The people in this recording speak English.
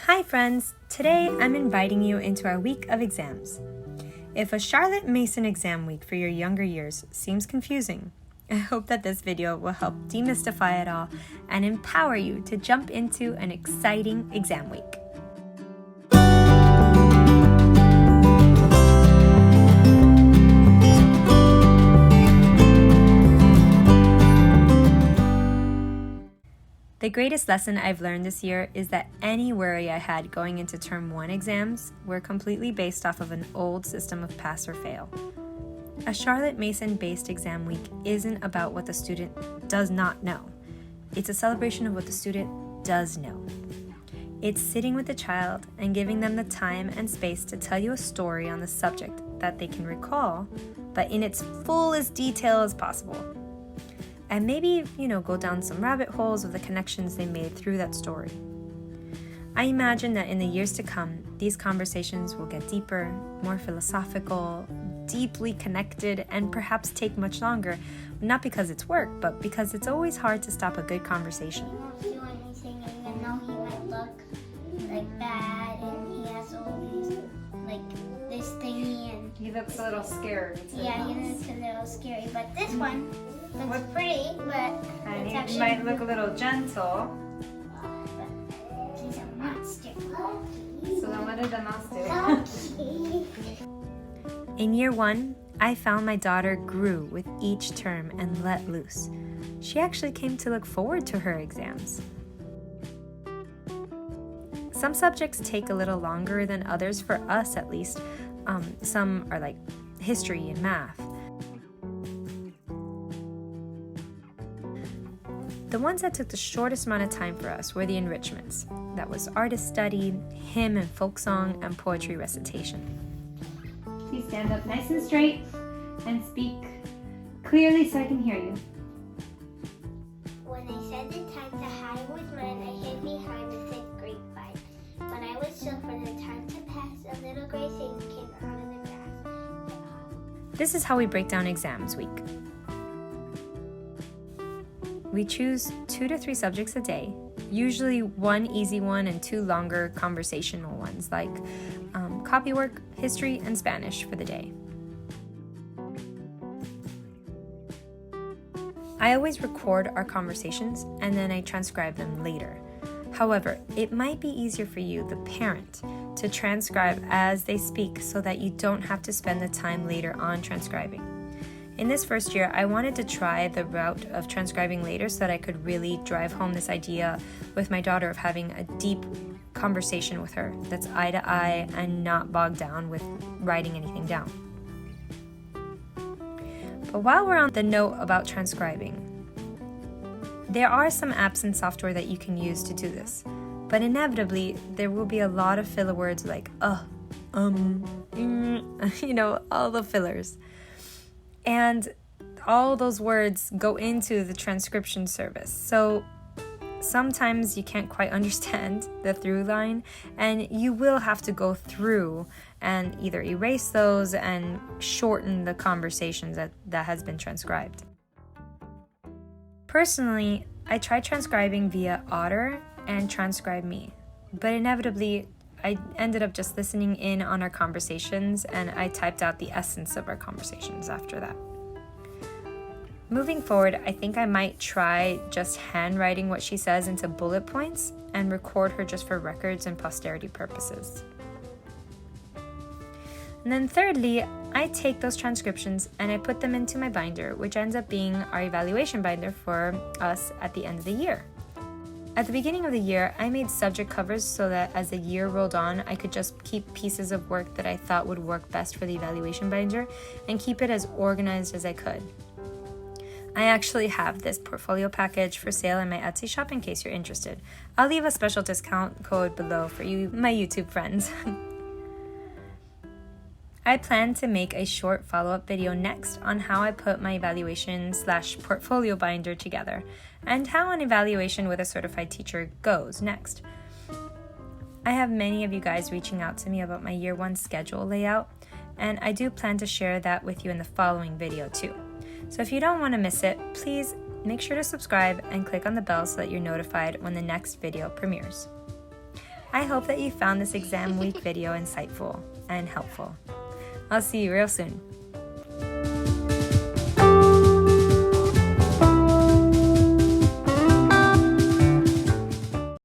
Hi friends! Today I'm inviting you into our week of exams. If a Charlotte Mason exam week for your younger years seems confusing, I hope that this video will help demystify it all and empower you to jump into an exciting exam week. The greatest lesson I've learned this year is that any worry I had going into Term 1 exams were completely based off of an old system of pass or fail. A Charlotte Mason-based exam week isn't about what the student does not know. It's a celebration of what the student does know. It's sitting with the child and giving them the time and space to tell you a story on the subject that they can recall, but in its fullest detail as possible. And maybe, go down some rabbit holes of the connections they made through that story. I imagine that in the years to come, these conversations will get deeper, more philosophical, deeply connected, and perhaps take much longer, not because it's work, but because it's always hard to stop a good conversation. He won't do anything, even though he might look bad, and he has all these, this thingy, and He looks a little scared. yeah, he looks a little scary, but this one looks pretty, but And it's he actually might look a little gentle. but he's a monster. So then what did the mouse do? In year 1, I found my daughter grew with each term and let loose. She actually came to look forward to her exams. Some subjects take a little longer than others, for us at least. Some are like history and math. The ones that took the shortest amount of time for us were the enrichments. That was artist study, hymn and folk song, and poetry recitation. Please stand up nice and straight and speak clearly so I can hear you. When I said the time to hide was mine, I hid behind the thick grapevine. When I was still for the time to pass, a little gray thing came out of the grass. This is how we break down exams week. We choose 2 to 3 subjects a day, usually 1 easy one and 2 longer conversational ones like copywork, history, and Spanish for the day. I always record our conversations and then I transcribe them later. However, it might be easier for you, the parent, to transcribe as they speak so that you don't have to spend the time later on transcribing. In this first year, I wanted to try the route of transcribing later so that I could really drive home this idea with my daughter of having a deep conversation with her that's eye to eye and not bogged down with writing anything down. But while we're on the note about transcribing, there are some apps and software that you can use to do this, but inevitably there will be a lot of filler words like all the fillers. And all those words go into the transcription service. So sometimes you can't quite understand the through line, and you will have to go through and either erase those and shorten the conversations that has been transcribed. Personally, I tried transcribing via Otter and Transcribe Me, but inevitably I ended up just listening in on our conversations, and I typed out the essence of our conversations after that. Moving forward, I think I might try just handwriting what she says into bullet points and record her just for records and posterity purposes. And then thirdly, I take those transcriptions and I put them into my binder, which ends up being our evaluation binder for us at the end of the year. At the beginning of the year, I made subject covers so that as the year rolled on, I could just keep pieces of work that I thought would work best for the evaluation binder and keep it as organized as I could. I actually have this portfolio package for sale in my Etsy shop in case you're interested. I'll leave a special discount code below for you, my YouTube friends. I plan to make a short follow-up video next on how I put my evaluation/portfolio binder together and how an evaluation with a certified teacher goes next. I have many of you guys reaching out to me about my year 1 schedule layout, and I do plan to share that with you in the following video too. So if you don't want to miss it, please make sure to subscribe and click on the bell so that you're notified when the next video premieres. I hope that you found this exam week video insightful and helpful. I'll see you real soon.